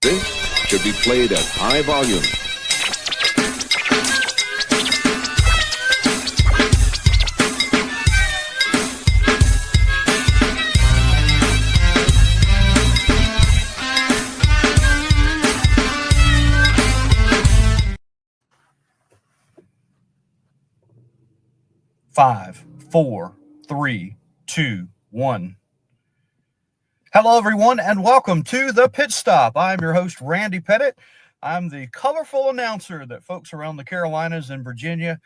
This should be played at high volume. Five, four, three, two, one. Hello, everyone, and welcome to the Pit Stop. I'm your host, Randy Pettitt. I'm the colorful announcer that folks around the Carolinas and Virginia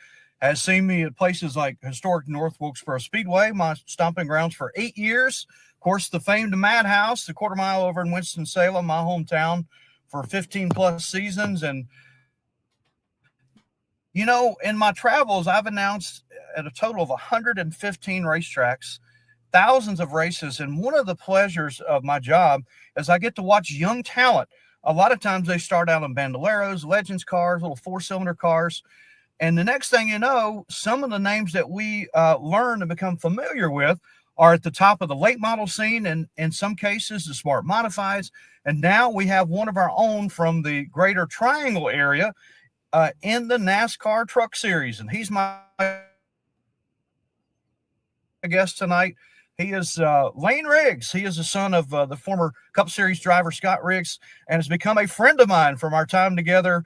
has seen me at places like historic North Wilkesboro Speedway, my stomping grounds for 8 years. Of course, the famed Madhouse, the quarter mile over in Winston-Salem, my hometown, for 15-plus seasons. And you know, in my travels, I've announced at a total of 115 racetracks, thousands of races. And one of the pleasures of my job is I get to watch young talent. A lot of times they start out in bandoleros, legends cars, little four-cylinder cars. And the next thing you know, some of the names that we learn and become familiar with are at the top of the late model scene, and in some cases, the smart modifieds. And now we have one of our own from the greater Triangle area in the NASCAR Truck Series, and he's my guest tonight. He is Layne Riggs. He is the son of the former Cup Series driver Scott Riggs, and has become a friend of mine from our time together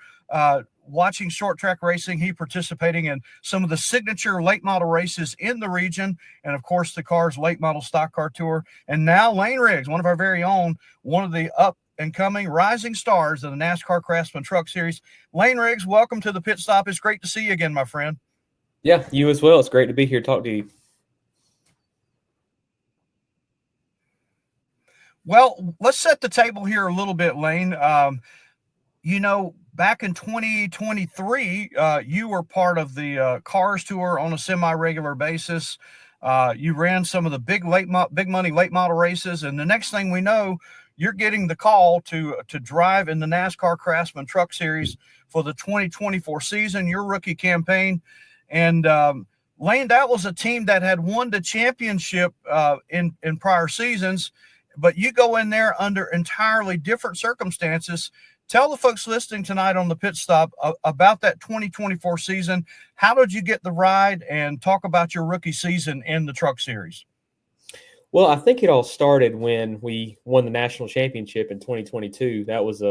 watching short track racing. He participating in some of the signature late model races in the region, and of course the Cars Late Model Stock Car Tour. And now Layne Riggs, one of our very own, one of the up and coming rising stars of the NASCAR Craftsman Truck Series. Layne Riggs, welcome to the Pit Stop. It's great to see you again, my friend. Yeah, you as well. It's great to be here, talk to you. Well, let's set the table here a little bit, Layne. You know, back in 2023, you were part of the Cars Tour on a semi-regular basis. You ran some of the big money late model races, and the next thing we know, you're getting the call to drive in the NASCAR Craftsman Truck Series for the 2024 season, your rookie campaign. And Layne, that was a team that had won the championship in prior seasons, but you go in there under entirely different circumstances. Tell the folks listening tonight on the Pit Stop about that 2024 season. How did you get the ride, and talk about your rookie season in the Truck Series? Well, I think it all started when we won the national championship in 2022. That was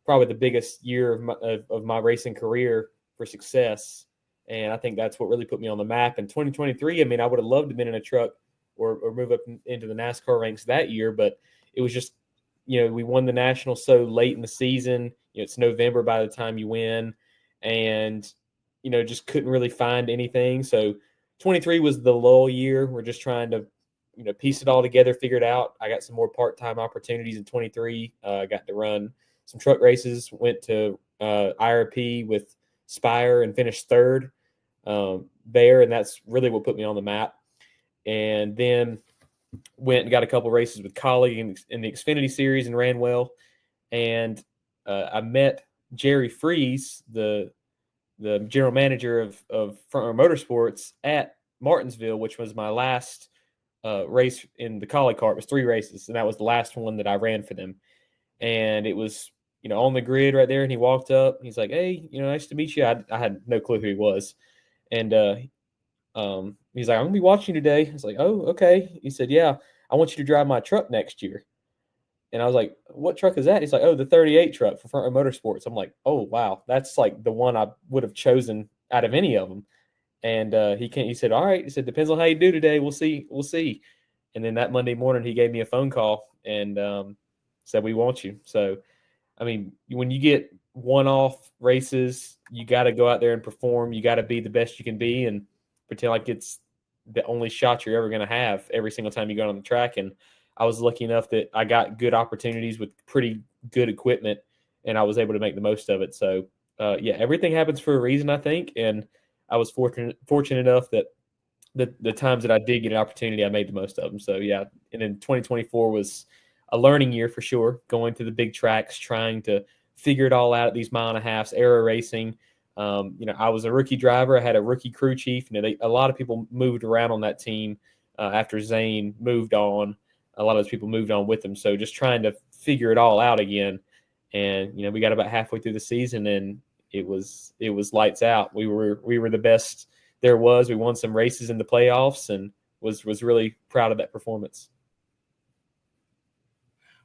probably the biggest year of my racing career for success, and I think that's what really put me on the map. In 2023, I mean, I would have loved to have been in a truck or move up into the NASCAR ranks that year, but it was just, you know, we won the national so late in the season. You know, it's November by the time you win, and, you know, just couldn't really find anything. So 23 was the lull year. We're just trying to, you know, piece it all together, figure it out. I got some more part-time opportunities in 23. I got to run some truck races, went to IRP with Spire and finished third there, and that's really what put me on the map. And then went and got a couple races with Collie in the Xfinity Series and ran well. And I met Jerry Freese, the general manager of Front Row Motorsports, at Martinsville, which was my last race in the Collie car. It was 3 races, and that was the last one that I ran for them. And it was, you know, on the grid right there, and he walked up. He's like, "Hey, you know, nice to meet you." I had no clue who he was. And he's like, "I'm going to be watching you today." I was like, "Oh, okay." He said, "Yeah, I want you to drive my truck next year." And I was like, "What truck is that?" He's like, "Oh, the 38 truck for Front Row Motorsports." I'm like, "Oh, wow. That's like the one I would have chosen out of any of them." And he said, "All right." He said, "Depends on how you do today. We'll see. We'll see." And then that Monday morning, he gave me a phone call and said, "We want you." So, I mean, when you get one-off races, you got to go out there and perform. You got to be the best you can be and pretend like it's the only shot you're ever going to have every single time you go on the track. And I was lucky enough that I got good opportunities with pretty good equipment, and I was able to make the most of it. So, yeah, everything happens for a reason, I think. And I was fortunate enough that the times that I did get an opportunity, I made the most of them. So, yeah, and then 2024 was a learning year for sure, going to the big tracks, trying to figure it all out at these 1.5 miles, aero racing. You know, I was a rookie driver. I had a rookie crew chief. You know, a lot of people moved around on that team after Zane moved on. A lot of those people moved on with him. So just trying to figure it all out again. And we got about halfway through the season, and it was lights out. We were the best there was. We won some races in the playoffs, and was really proud of that performance.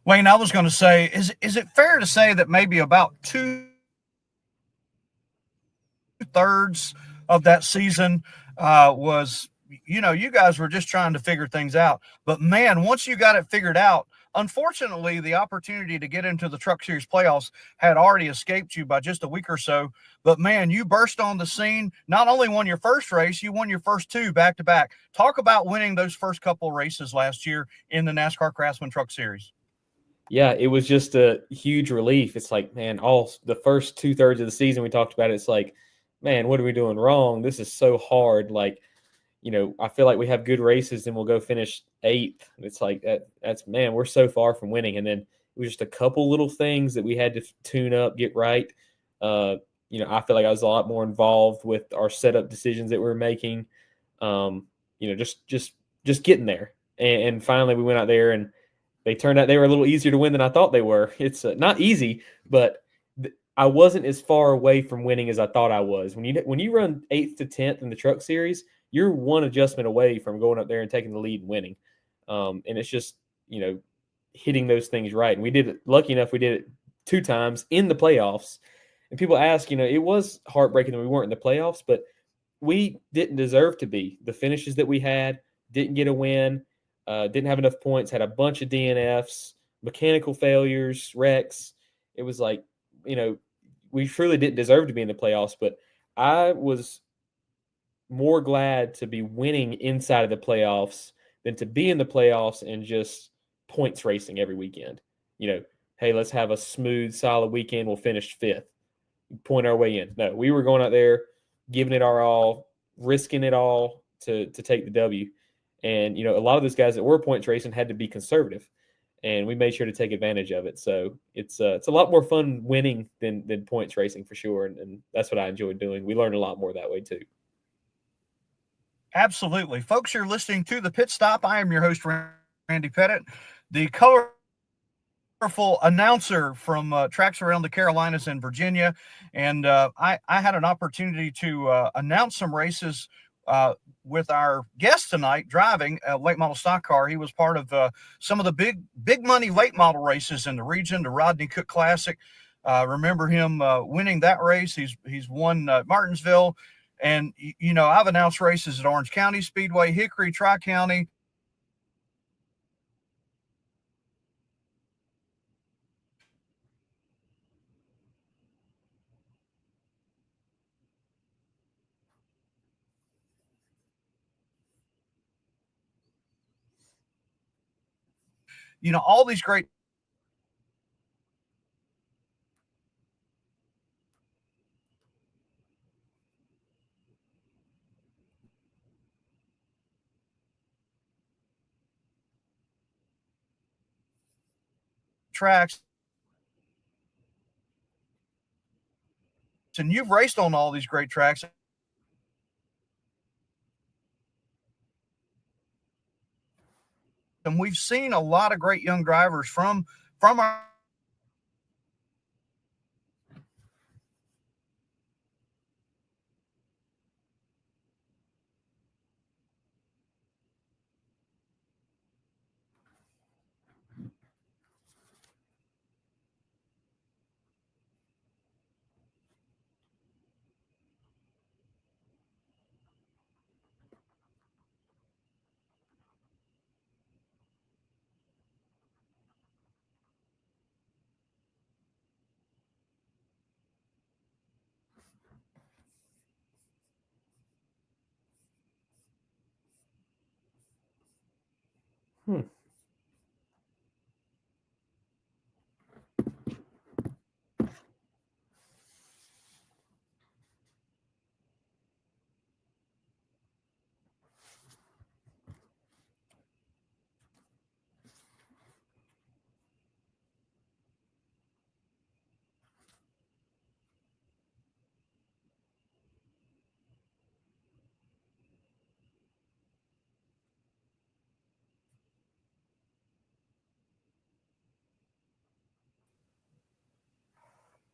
Layne, I was going to say, is it fair to say that maybe about 2/3 of that season was, you guys were just trying to figure things out. But man, once you got it figured out, unfortunately, the opportunity to get into the Truck Series playoffs had already escaped you by just a week or so. But man, you burst on the scene. Not only won your first race, you won your first two back to back. Talk about winning those first couple races last year in the NASCAR Craftsman Truck Series. Yeah, it was just a huge relief. It's like, man, all the first 2/3 of the season we talked about it, it's like, man, what are we doing wrong? This is so hard. Like, I feel like we have good races and we'll go finish 8th. It's like that's man, we're so far from winning. And then it was just a couple little things that we had to tune up, get right. I feel like I was a lot more involved with our setup decisions that we were making. Just getting there. And finally we went out there and they turned out they were a little easier to win than I thought they were. It's not easy, but I wasn't as far away from winning as I thought I was. When you run 8th to 10th in the Truck Series, you're one adjustment away from going up there and taking the lead and winning. And it's just hitting those things right. And we did it. Lucky enough, we did it 2 times in the playoffs. And people ask, it was heartbreaking that we weren't in the playoffs, but we didn't deserve to be. The finishes that we had, didn't get a win. Didn't have enough points, had a bunch of DNFs, mechanical failures, wrecks. It was like, we truly didn't deserve to be in the playoffs, but I was more glad to be winning inside of the playoffs than to be in the playoffs and just points racing every weekend. Hey, let's have a smooth, solid weekend. We'll finish 5th, point our way in. No, we were going out there, giving it our all, risking it all to take the W. And, a lot of those guys that were points racing had to be conservative, and we made sure to take advantage of it. So it's a lot more fun winning than points racing for sure. And that's what I enjoyed doing. We learned a lot more that way too. Absolutely. Folks, you're listening to The Pit Stop. I am your host, Randy Pettitt, the colorful announcer from tracks around the Carolinas and Virginia. And I had an opportunity to announce some races with our guest tonight driving a late model stock car. He was part of some of the big money late model races in the region, the Rodney Cook Classic. Remember him winning that race. He's won Martinsville. And, I've announced races at Orange County Speedway, Hickory, Tri-County. All these great tracks. And you've raced on all these great tracks. And we've seen a lot of great young drivers from our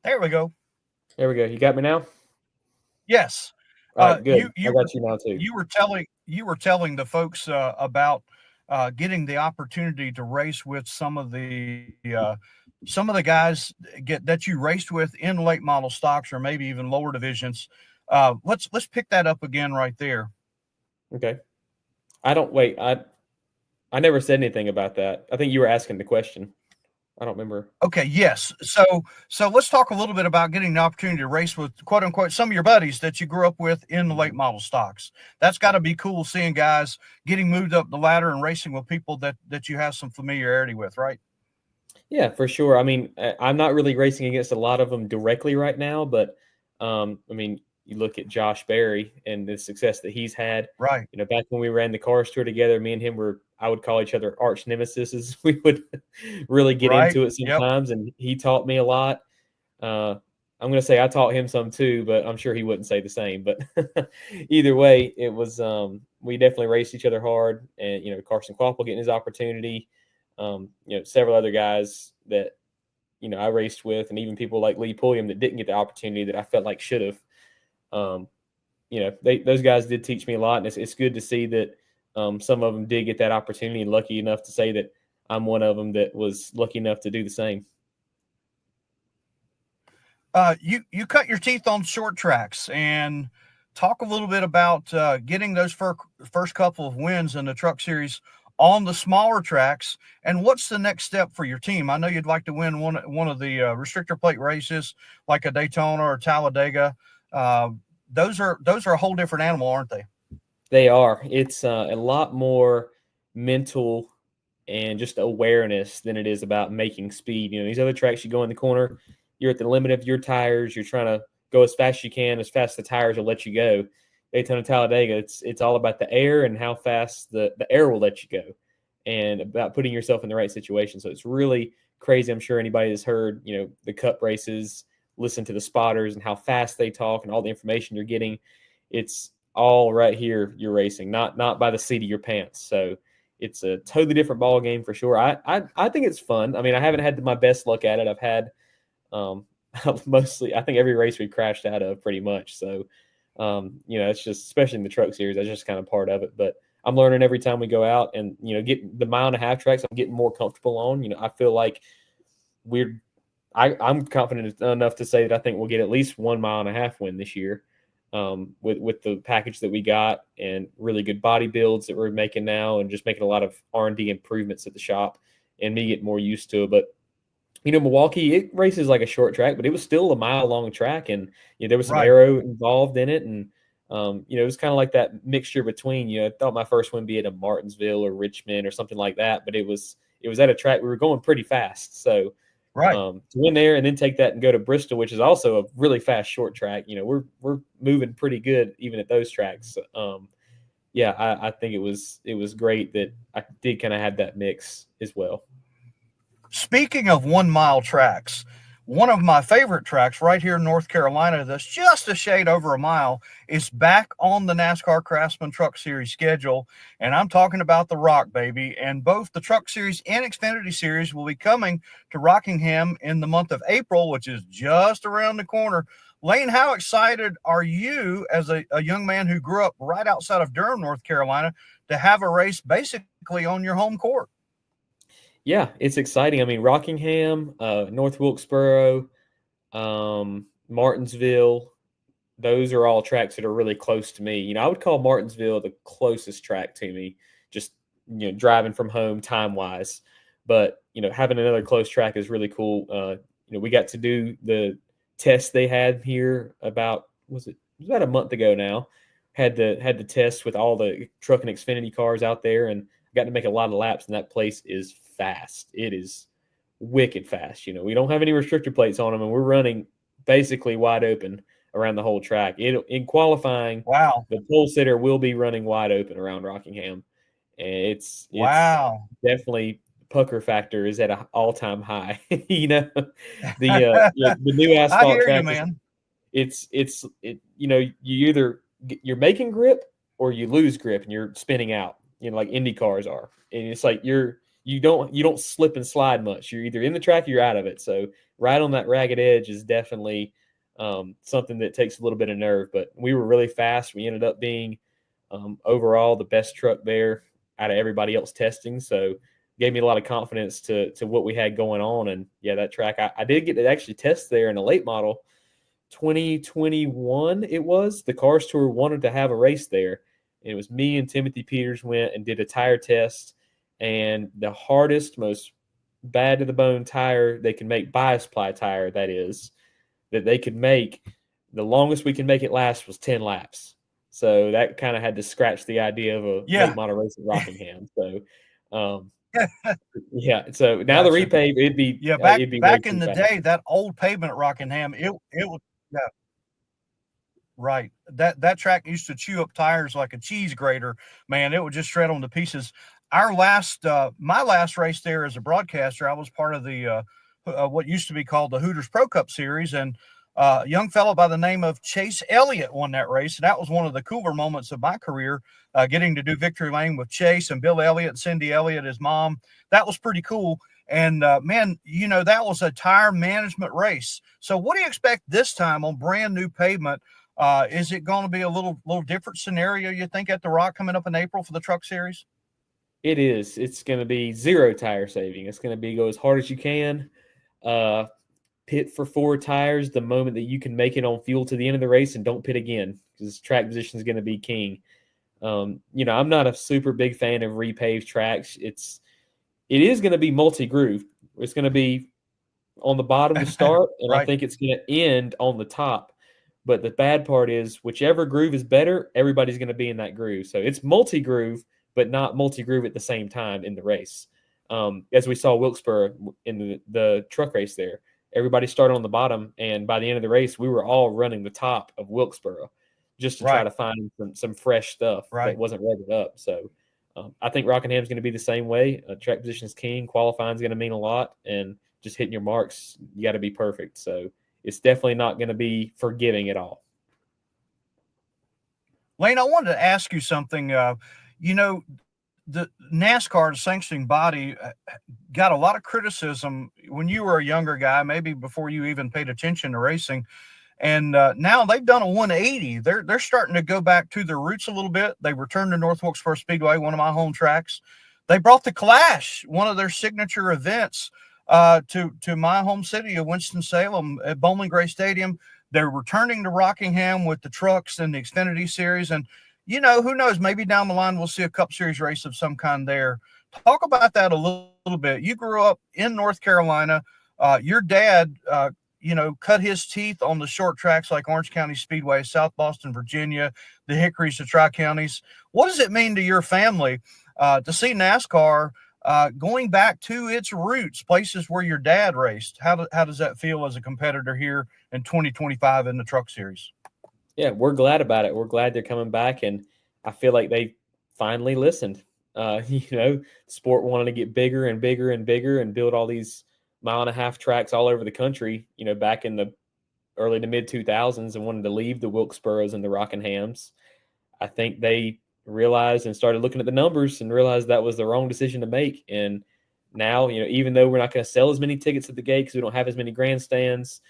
There we go. There we go. You got me now? Yes. All right, good. You I you were got you now too. you were telling the folks about getting the opportunity to race with some of the guys that you raced with in late model stocks or maybe even lower divisions. Let's pick that up again right there. Okay. I don't wait. I never said anything about that. I think you were asking the question. I don't remember. Okay, yes. So let's talk a little bit about getting the opportunity to race with quote unquote some of your buddies that you grew up with in the late model stocks. That's got to be cool seeing guys getting moved up the ladder and racing with people that you have some familiarity with, right? Yeah, for sure. I mean, I'm not really racing against a lot of them directly right now, but I mean, you look at Josh Berry and the success that he's had. Right. You know, back when we ran the Cars Tour together, me and him were, I would call each other arch nemesis. We would really get Right. into it Yep. sometimes, and he taught me a lot. I'm going to say I taught him some too, but I'm sure he wouldn't say the same. But either way, it was we definitely raced each other hard, and you know, Carson Kvapil getting his opportunity. You know, several other guys that, you know, I raced with, and even people like Lee Pulliam that didn't get the opportunity that I felt like should have. You know, those guys did teach me a lot, and it's good to see that some of them did get that opportunity, and lucky enough to say that I'm one of them that was lucky enough to do the same. You cut your teeth on short tracks, and talk a little bit about getting those first couple of wins in the Truck Series on the smaller tracks, and what's the next step for your team? I know you'd like to win one of the restrictor plate races like a Daytona or Talladega. Those are a whole different animal, aren't they? They are. It's a lot more mental and just awareness than it is about making speed. You know, these other tracks, you go in the corner, you're at the limit of your tires, you're trying to go as fast as you can, as fast as the tires will let you go. Daytona, Talladega, it's all about the air and how fast the air will let you go, and about putting yourself in the right situation. So it's really crazy. I'm sure anybody that's heard, you know, the Cup races, listen to the spotters and how fast they talk and all the information you're getting. It's all right here. You're racing, not by the seat of your pants. So it's a totally different ball game for sure. I think it's fun. I mean, I haven't had my best luck at it. I've had mostly, I think every race we crashed out of pretty much. So, you know, it's just, especially in the Truck Series, that's just kind of part of it. But I'm learning every time we go out, and, you know, get the 1.5 tracks, I'm getting more comfortable on. You know, I feel like I'm confident enough to say that I think we'll get at least 1.5 win this year. With the package that we got and really good body builds that we're making now, and just making a lot of R&D improvements at the shop, and me getting more used to it. But, you know, Milwaukee, it races like a short track, but it was still a mile-long track, and, you know, there was some Right. aero involved in it, and you know, it was kind of like that mixture between, you know, I thought my first one be at a Martinsville or Richmond or something like that, but it was at a track we were going pretty fast. So Right. to win there and then take that and go to Bristol, which is also a really fast short track, you know, we're moving pretty good even at those tracks. Yeah, I think it was great that I did kind of have that mix as well. Speaking of 1 mile tracks, one of my favorite tracks right here in North Carolina that's just a shade over a mile is back on the NASCAR Craftsman Truck Series schedule. And I'm talking about the Rock, baby. And both the Truck Series and Xfinity Series will be coming to Rockingham in the month of April, which is just around the corner. Layne, how excited are you as a young man who grew up right outside of Durham, North Carolina, to have a race basically on your home court? Yeah, it's exciting. I mean, Rockingham, North Wilkesboro, Martinsville, those are all tracks that are really close to me. You know, I would call Martinsville the closest track to me, just, you know, driving from home time wise. But, you know, having another close track is really cool. You know, we got to do the test they had here about, it was about a month ago now. Had the test with all the truck and Xfinity cars out there, and got to make a lot of laps, and that place is fast. It is wicked fast. You know, we don't have any restrictor plates on them, and we're running basically wide open around the whole track. In qualifying, Wow. the pole sitter will be running wide open around Rockingham, and it's Wow. definitely, pucker factor is at an all-time high. You know, the new I asphalt hear you, track man. you know, you're making grip or you lose grip and you're spinning out, you know, like Indy cars are. And it's like you're you don't slip and slide much. You're either in the track or you're out of it. So right on that ragged edge is definitely something that takes a little bit of nerve. But we were really fast. We ended up being overall the best truck there out of everybody else testing. So gave me a lot of confidence to what we had going on. And yeah, that track, I did get to actually test there in a late model 2021. It was the Cars Tour wanted to have a race there. And it was me and Timothy Peters went and did a tire test, and the hardest, most bad to the bone tire they can make, bias ply tire, that is, that they could make, the longest we can make it last was 10 laps. So that kind of had to scratch the idea of a late model race at Rockingham. So, yeah. So now the repave, it'd be back in the day, that old pavement at Rockingham, it was right. That track used to chew up tires like a cheese grater. Man, it would just shred them to pieces. Our last, my last race there as a broadcaster, I was part of the what used to be called the Hooters Pro Cup Series, and a young fellow by the name of Chase Elliott won that race. And that was one of the cooler moments of my career, getting to do Victory Lane with Chase and Bill Elliott and Cindy Elliott, his mom. That was pretty cool. And man, you know, that was a tire management race. So what do you expect this time on brand new pavement? Is it going to be a little different scenario, you think, at the Rock coming up in April for the Truck Series? It is. It's going to be zero tire saving. It's going to be go as hard as you can. Pit for 4 tires the moment that you can make it on fuel to the end of the race, and don't pit again because track position is going to be king. You know, I'm not a super big fan of repaved tracks. It is going to be multi-groove. It's going to be on the bottom to start, and right. I think it's going to end on the top. But the bad part is whichever groove is better, everybody's going to be in that groove. So it's multi-groove, but not multi-groove at the same time in the race. As we saw Wilkesboro in the truck race there. Everybody started on the bottom, and by the end of the race, we were all running the top of Wilkesboro just to try to find some fresh stuff that wasn't revved up. So I think Rockingham's going to be the same way. Track position is king. Qualifying is going to mean a lot, and just hitting your marks, you got to be perfect. So it's definitely not going to be forgiving at all. Layne, I wanted to ask you something. You know, the NASCAR, the sanctioning body, got a lot of criticism when you were a younger guy, maybe before you even paid attention to racing. And now they've done a 180. They're starting to go back to their roots a little bit. They returned to North Wilkesboro Speedway, one of my home tracks. They brought the Clash, one of their signature events, to my home city of Winston-Salem at Bowling Gray Stadium. They're returning to Rockingham with the trucks and the Xfinity Series. And you know, who knows, maybe down the line we'll see a Cup Series race of some kind there. Talk about that a little bit. You grew up in North Carolina. Your dad, you know, cut his teeth on the short tracks like Orange County Speedway, South Boston, Virginia, the Hickories, the Tri-Counties. What does it mean to your family to see NASCAR going back to its roots, places where your dad raced? How does that feel as a competitor here in 2025 in the Truck Series? Yeah, we're glad about it. We're glad they're coming back, and I feel like they finally listened. You know, sport wanted to get bigger and bigger and bigger and build all these 1.5 mile tracks all over the country, you know, back in the early to mid 2000s, and wanted to leave the Wilkesboros and the Rockinghams. I think they realized and started looking at the numbers and realized that was the wrong decision to make. And now, you know, even though we're not going to sell as many tickets at the gate because we don't have as many grandstands,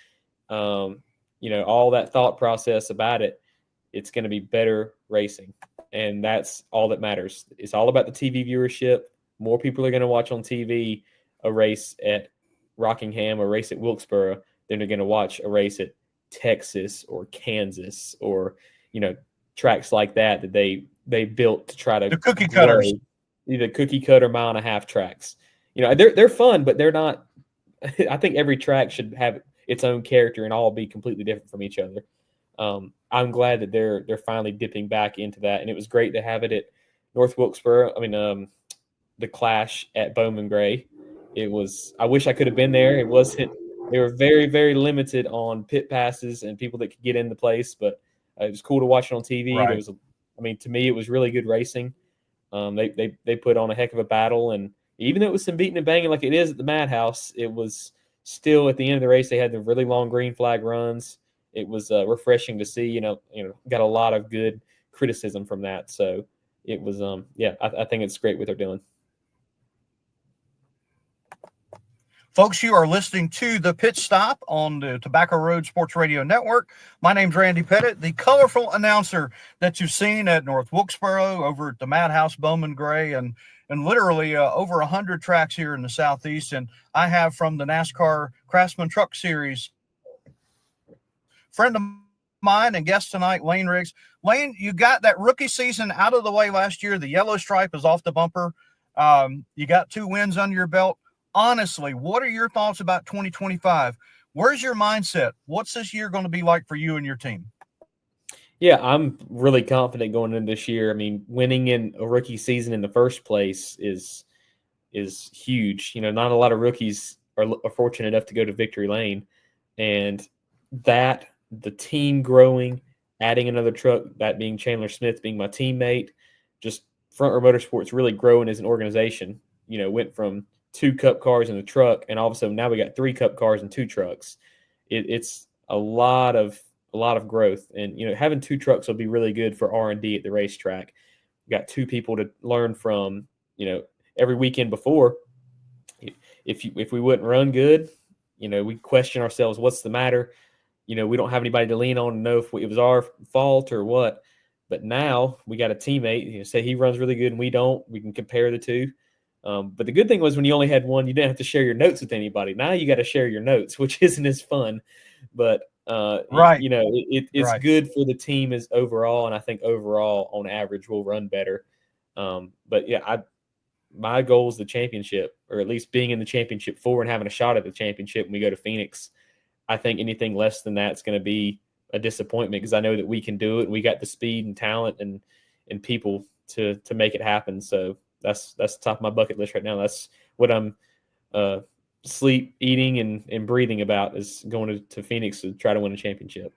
you know, all that thought process about it, it's going to be better racing. And that's all that matters. It's all about the TV viewership. More people are going to watch on TV a race at Rockingham, a race at Wilkesboro, than they're going to watch a race at Texas or Kansas or, you know, tracks like that they built to try to the cookie cutters, either cookie cutter 1.5 mile tracks. You know, they're fun, but they're not. I think every track should have its own character and all be completely different from each other. I'm glad that they're finally dipping back into that, and it was great to have it at North Wilkesboro. I mean, the Clash at Bowman Gray. It was. I wish I could have been there. It wasn't. They were very, very limited on pit passes and people that could get in the place, but it was cool to watch it on TV. Right. There was, I mean, to me, it was really good racing. They put on a heck of a battle, and even though it was some beating and banging like it is at the Madhouse, it was still at the end of the race. They had the really long green flag runs. It was refreshing to see. You know, got a lot of good criticism from that. So it was, I think it's great what they're doing. Folks, you are listening to the Pit Stop on the Tobacco Road Sports Radio Network. My name's Randy Pettitt, the colorful announcer that you've seen at North Wilkesboro, over at the Madhouse Bowman Gray, and literally over 100 tracks here in the Southeast. And I have from the NASCAR Craftsman Truck Series, friend of mine and guest tonight, Layne Riggs. Layne, you got that rookie season out of the way last year. The yellow stripe is off the bumper. You got 2 wins under your belt. Honestly, what are your thoughts about 2025? Where's your mindset? What's this year going to be like for you and your team? Yeah, I'm really confident going into this year. I mean, winning in a rookie season in the first place is huge. You know, not a lot of rookies are fortunate enough to go to victory lane, and that the team growing, adding another truck, that being Chandler Smith being my teammate, just Front Row Motorsports really growing as an organization. You know, went from 2 Cup cars in the truck, and all of a sudden now we got 3 Cup cars and 2 trucks. It's a lot of growth, and you know, having 2 trucks will be really good for R&D at the racetrack. We got 2 people to learn from. You know, every weekend before, if we wouldn't run good, you know, we question ourselves, what's the matter? You know, we don't have anybody to lean on to know if it was our fault or what. But now we got a teammate. You know, say he runs really good and we don't. We can compare the 2. But the good thing was when you only had one, you didn't have to share your notes with anybody. Now you got to share your notes, which isn't as fun. But, right. You know, it's right. good for the team as overall, and I think overall, on average, we'll run better. But, yeah, my goal is the championship, or at least being in the championship 4 and having a shot at the championship when we go to Phoenix. I think anything less than that is going to be a disappointment, because I know that we can do it. We got the speed and talent and people to make it happen. So that's the top of my bucket list right now. That's what I'm sleep, eating, and breathing about, is going to Phoenix to try to win a championship.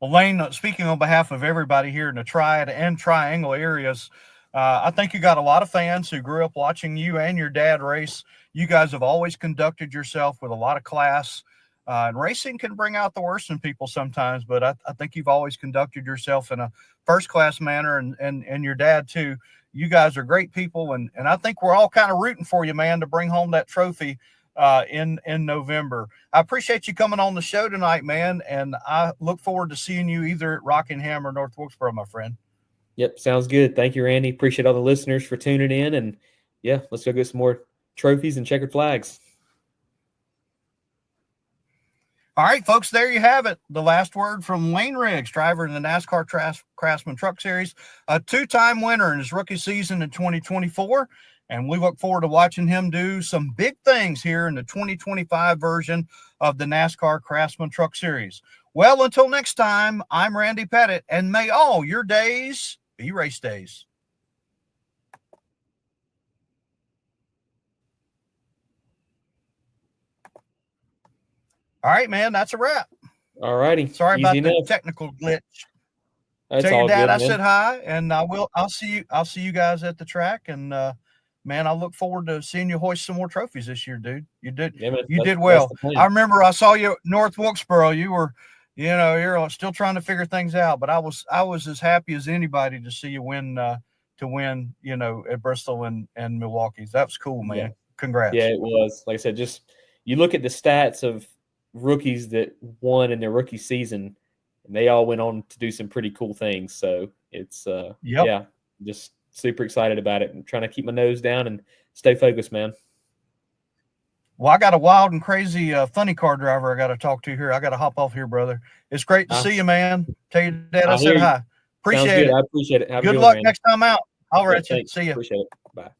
Well, Layne, speaking on behalf of everybody here in the Triad and Triangle areas, I think you got a lot of fans who grew up watching you and your dad race. You guys have always conducted yourself with a lot of class. And racing can bring out the worst in people sometimes, but I think you've always conducted yourself in a first-class manner, and your dad too. You guys are great people, and I think we're all kind of rooting for you, man, to bring home that trophy in November. I appreciate you coming on the show tonight, man, and I look forward to seeing you either at Rockingham or North Wilkesboro, my friend. Yep, sounds good. Thank you, Randy. Appreciate all the listeners for tuning in, and yeah, let's go get some more trophies and checkered flags. All right, folks, there you have it. The last word from Layne Riggs, driver in the NASCAR Craftsman Truck Series, a 2-time winner in his rookie season in 2024. And we look forward to watching him do some big things here in the 2025 version of the NASCAR Craftsman Truck Series. Well, until next time, I'm Randy Pettitt, and may all your days be race days. All right, man, that's a wrap. All righty. Sorry about the technical glitch. That's Tell your all dad good, I man. said hi, and I'll see you guys at the track. And man, I look forward to seeing you hoist some more trophies this year, dude. You did well. I remember I saw you at North Wilkesboro. You were, you're still trying to figure things out, but I was as happy as anybody to see you win at Bristol and Milwaukee. That was cool, man. Yeah. Congrats. Yeah, it was. Like I said, just you look at the stats of rookies that won in their rookie season, and they all went on to do some pretty cool things. So it's yeah, just super excited about it and trying to keep my nose down and stay focused, man. Well, I got a wild and crazy funny car driver I got to talk to here. I got to hop off here, brother. It's great to see you, man. Tell your dad I said hi. Appreciate it. I appreciate it. Good luck next time out. All right, see you. Appreciate it. Bye.